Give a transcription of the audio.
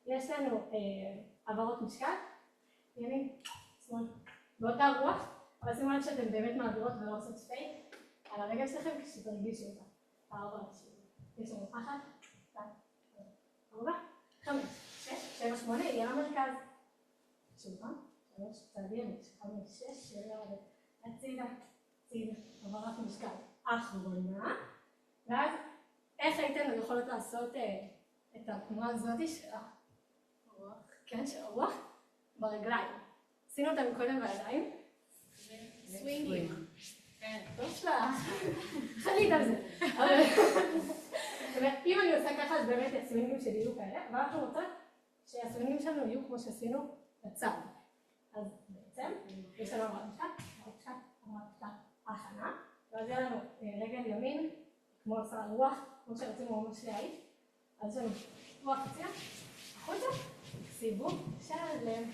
יש לנו העברות משקל, ימין, שמאל, באותה רוח, אבל שימו לב שאתם באמת מעבירות ולא עושות פייק על הרגל שלכם כשתרגישו אותה. 4, 6, יש לנו 1, 2, 4, 5, 6, 7, 8, יהיה למרכז. שוב פעם, 3, צעדי ימין, 5, 6, 7, הצידה, הצידה, העברת משקל אחרונה, ואז איך הייתן יכולות לעשות את התנועה הזאת של הרוח, כן, של הרוח ברגליים. עשינו אותם קודם בידיים. סווינגים. כן, טוב שלה. חלית על זה. אם אני עושה ככה, אז באמת הסווינגים שלי יהיו כאלה, אבל אנחנו רוצות שהסווינגים שלנו יהיו כמו שעשינו בצד. אז בעצם, יש לנו עברת משקל, הכנה, ואז יהיה לנו רגל ימין, כמו עושה רוח, כמו שרצינו ממש להעיף. אז יש לנו רוח הציעה, החוצה, סיבוב, שלם.